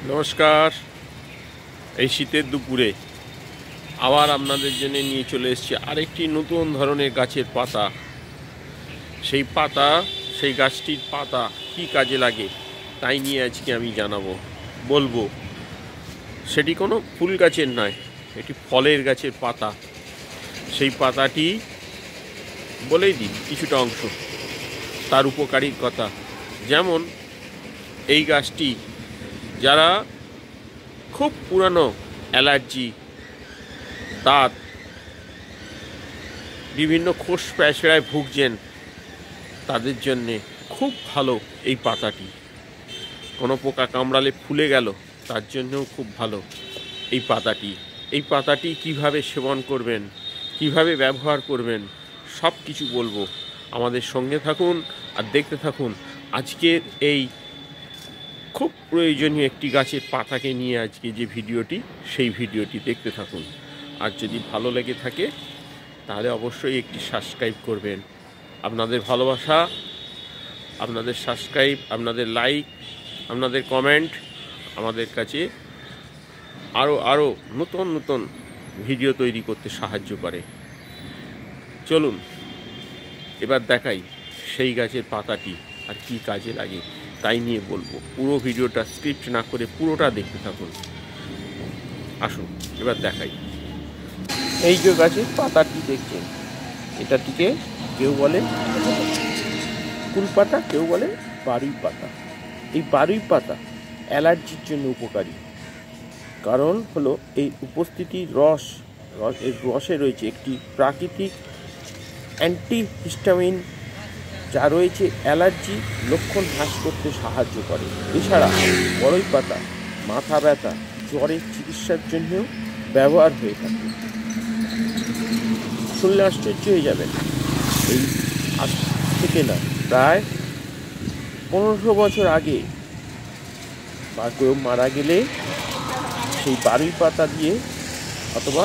নমস্কার। এই শীতের দুপুরে আবার আপনাদের জন্য নিয়ে চলে এসেছি আরেকটি নতুন ধরনের গাছের পাতা। সেই গাছটির পাতা কি কাজে লাগে তাই নিয়ে আজকে আমি বলবো। সেটি কোনো ফুল গাছের নয়, এটি ফলের গাছের পাতা। সেই পাতাটি বলেই দিই কিছুটা অংশ তার উপকারীর কথা। যেমন এই গাছটি যারা খুব পুরানো অ্যালার্জি, দাঁত, বিভিন্ন খোস প্যাঁচড়ায় ভুগছেন তাদের জন্যে খুব ভালো এই পাতাটি। কোনো পোকা কামড়ালে ফুলে গেল তার জন্যও খুব ভালো এই পাতাটি কিভাবে সেবন করবেন, কিভাবে ব্যবহার করবেন, সব কিছু বলবো। আমাদের সঙ্গে থাকুন আর দেখতে থাকুন আজকের এই খুব প্রয়োজনীয় একটি গাছের পাতাকে নিয়ে আজকে যে ভিডিওটি, সেই ভিডিওটি দেখতে থাকুন। আর যদি ভালো লেগে থাকে তাহলে অবশ্যই একটি সাবস্ক্রাইব করবেন। আপনাদের ভালোবাসা, আপনাদের সাবস্ক্রাইব, আপনাদের লাইক, আপনাদের কমেন্ট আমাদের কাছে আরও নতুন নতুন ভিডিও তৈরি করতে সাহায্য করে। চলুন এবার দেখাই সেই গাছের পাতাটি আর কি কাজে লাগে তাই নিয়ে বলবো। পুরো ভিডিওটা স্ক্রিপ্ট না করে পুরোটা দেখতে থাকুন। আসুন এবার দেখাই। এই যে গাছের পাতাটি দেখছেন, এটাটিকে কেউ বলে কুল পাতা, কেউ বলে বারুই পাতা। এই বারুই পাতা অ্যালার্জির জন্য উপকারী। কারণ হলো এই উপস্থিতি রসে রয়েছে একটি প্রাকৃতিক অ্যান্টিহিস্টামিন, যা রয়েছে অ্যালার্জি লক্ষণ হ্রাস করতে সাহায্য করে। এছাড়া বড়ই পাতা মাথা ব্যথা, জ্বরের চিকিৎসার জন্যও ব্যবহার হয়ে থাকে। শুনলে আশ্চর্য হয়ে যাবেন, এই আজ থেকে না প্রায় 1500 বছর আগে বা কেউ মারা গেলে সেই বারুই পাতা দিয়ে অথবা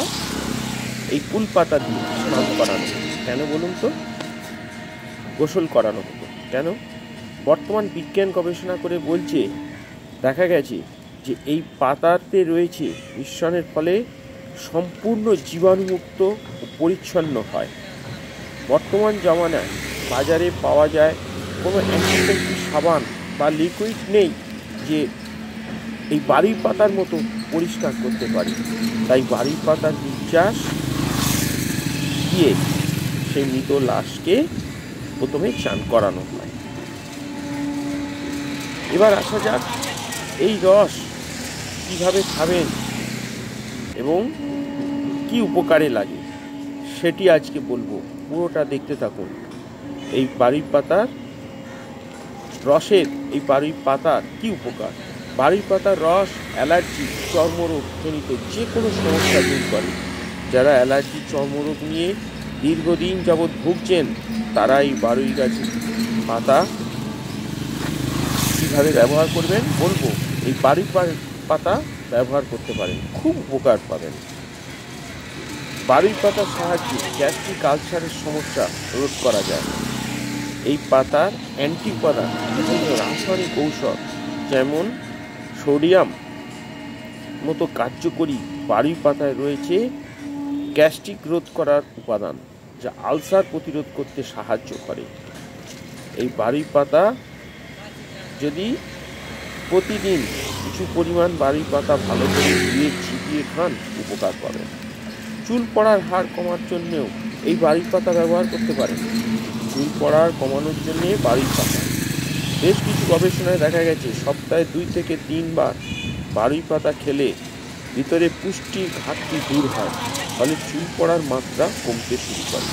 এই কুল পাতা দিয়ে স্নান করানো। কেন বলুন তো? গোসল করানো হতো। কেন? বর্তমান বিজ্ঞান গবেষণা করে বলছে, দেখা গেছে যে এই পাতাতে রয়েছে মিশ্রণের ফলে সম্পূর্ণ জীবাণুমুক্ত ও পরিচ্ছন্ন হয়। বর্তমান জামানায় বাজারে পাওয়া যায় কোনো অ্যান্টিসেপ্টিক সাবান বা লিকুইড নেই যে এই বারুই পাতার মতো পরিষ্কার করতে পারে। তাই বারুই পাতার নির্যাস দিয়ে সেই মৃত লাশকে প্রথমে চান করানো হয়। এবার আসা যাক এই রস কিভাবে খাবেন এবং কি উপকারে লাগে সেটি আজকে বলবো। পুরোটা দেখতে থাকুন। এই বারুই পাতার রসের, এই বারুই পাতার কি উপকার। বারুই পাতার রস অ্যালার্জি, চর্মরোগ জনিত যে কোনো সমস্যা দূর করে। যারা অ্যালার্জি, চর্মরোগ নিয়ে দীর্ঘদিন যাবৎ ভুগছেন তারা এই বারুই গাছের পাতা কীভাবে ব্যবহার করবেন বলবো। এই বারুই পাতা ব্যবহার করতে পারেন, খুব উপকার পাবেন। বারুই পাতার সাহায্যে গ্যাস্ট্রিক আলসারের সমস্যা রোধ করা যায়। এই পাতার অ্যান্টি উপাদান, বিভিন্ন রাসায়নিক ঔষধ যেমন সোডিয়াম মতো কার্যকরী বারুই পাতায় রয়েছে গ্যাস্ট্রিক রোধ করার উপাদান, যা আলসার প্রতিরোধ করতে সাহায্য করে। এই বারুই পাতা যদি প্রতিদিন কিছু পরিমাণ বারুই পাতা ভালো করে ধুয়ে চিবিয়ে খান, উপকার পাবেন। চুল পড়ার হার কমার জন্যেও এই বারুই পাতা ব্যবহার করতে পারেন। চুল পড়ার কমানোর জন্যে বারুই পাতা, বেশ কিছু গবেষণায় দেখা গেছে সপ্তাহে 2 থেকে 3 বার বারুই পাতা খেলে ভিতরে পুষ্টির ঘাটতি দূর হয়, ফলে চুল পড়ার মাত্রা কমতে শুরু করে।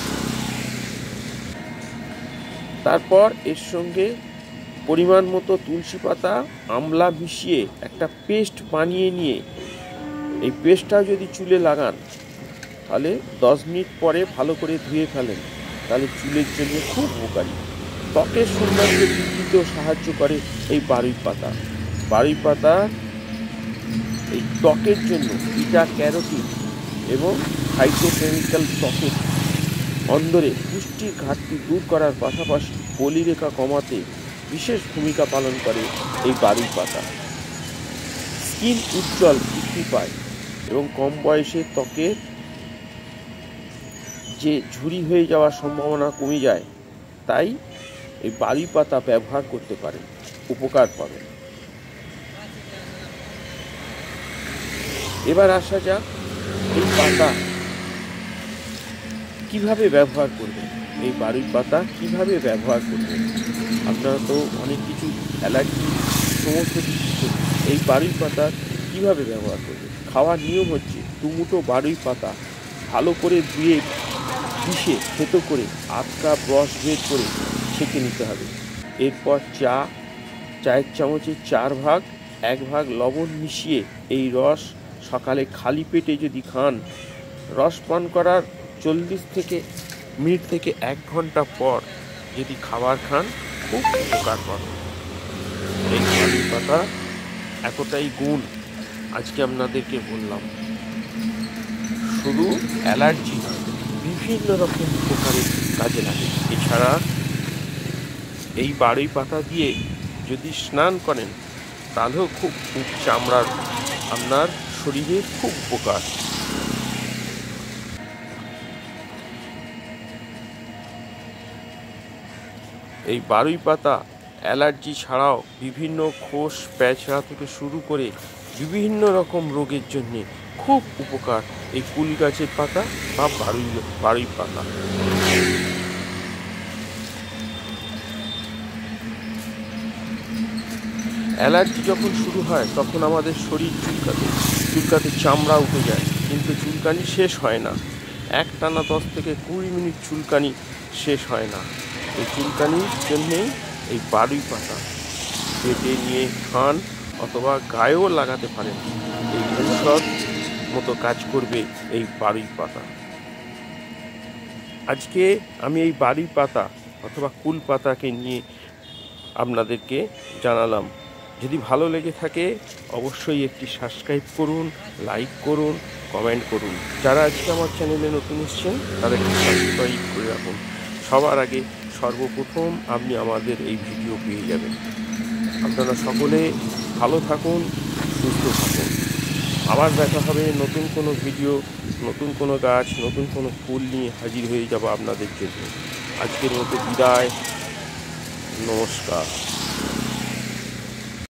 তারপর এর সঙ্গে পরিমাণ মতো তুলসী পাতা, আমলা মিশিয়ে একটা পেস্ট বানিয়ে নিয়ে এই পেস্টটা যদি চুলে লাগান তাহলে 10 মিনিট পরে ভালো করে ধুয়ে ফেলেন, তাহলে চুলের জন্য খুব উপকারী। ত্বকের সৌন্দর্য বৃদ্ধিতেও সাহায্য করে এই বারুই পাতা। বারুই পাতা এই ত্বকের জন্য বিটা ক্যারোটিন এবং ফাইটোকেমিক্যাল ত্বকের অন্দরে পুষ্টির ঘাটতি দূর করার পাশাপাশি বলিরেখা কমাতে বিশেষ ভূমিকা পালন করে এই বারুই পাতা। স্কিন উজ্জ্বল বৃদ্ধি পায় এবং কম বয়সে ত্বকের যে ঝুরি হয়ে যাওয়ার সম্ভাবনা কমে যায়। তাই এই বারুই পাতা ব্যবহার করতে পারেন, উপকার পাবেন। এবার আসা যাক এই পাতা কিভাবে ব্যবহার করবেন। এই বারুই পাতা কিভাবে ব্যবহার করবেন? আপনারা তো অনেক কিছু অ্যালার্জি সমস্ত কিছু এই বারুই পাতা কিভাবে ব্যবহার করবেন। খাওয়ার নিয়ম হচ্ছে 2 মুঠো বারুই পাতা ভালো করে ধুয়ে পিষে থেতো করে 8 কাপ রস বের করে ছেঁকে নিতে হবে। এরপর চায়ের চামচের 4 ভাগ 1 ভাগ লবণ মিশিয়ে এই রস সকালে খালি পেটে যদি খান, রস পান করার 40 মিনিট থেকে 1 ঘন্টা পর যদি খাবার খান, খুব উপকার পাবেন। এই বারুই পাতা এতটাই গুণ আজকে আপনাদেরকে বললাম। শুধু অ্যালার্জি নয়, বিভিন্ন রকম উপকারের কাজে লাগে। এছাড়া এই বারুই পাতা দিয়ে যদি স্নান করেন, তাহলেও খুব চামড়ার আপনার শরীরে খুব উপকার। এই বারুই পাতা অ্যালার্জি ছাড়াও বিভিন্ন খোস প্যাঁচড়া থেকে শুরু করে বিভিন্ন রকম রোগের জন্যে খুব উপকার এই কুল গাছের পাতা বা বারুই পাতা। অ্যালার্জি যখন শুরু হয় তখন আমাদের শরীর চুলকাতে চামড়া উঠে যায়, কিন্তু চুলকানি শেষ হয় না। একটানা 10 থেকে 20 মিনিট চুলকানি শেষ হয় না। এই চুলকানির জন্যেই এই বারুই পাতা পেটে নিয়ে খান অথবা গায়েও লাগাতে পারেন। এই ঔষধ মতো কাজ করবে এই বারুই পাতা। আজকে আমি এই বারুই পাতা অথবা কুল পাতাকে নিয়ে আপনাদেরকে জানালাম। যদি ভালো লেগে থাকে অবশ্যই একটি সাবস্ক্রাইব করুন, লাইক করুন, কমেন্ট করুন। যারা আজকে আমার চ্যানেলে নতুন এসেছেন তারা একটু সাবস্ক্রাইব করে রাখুন। সবার আগে সর্বপ্রথম আপনি আমাদের এই ভিডিও পেয়ে যাবেন। আপনারা সকলে ভালো থাকুন, সুস্থ থাকুন। আবার দেখা হবে নতুন কোনো ভিডিও, নতুন কোনো গাছ, নতুন কোনো ফুল নিয়ে হাজির হয়ে যাব আপনাদের জন্য। আজকের মতো বিদায়, নমস্কার।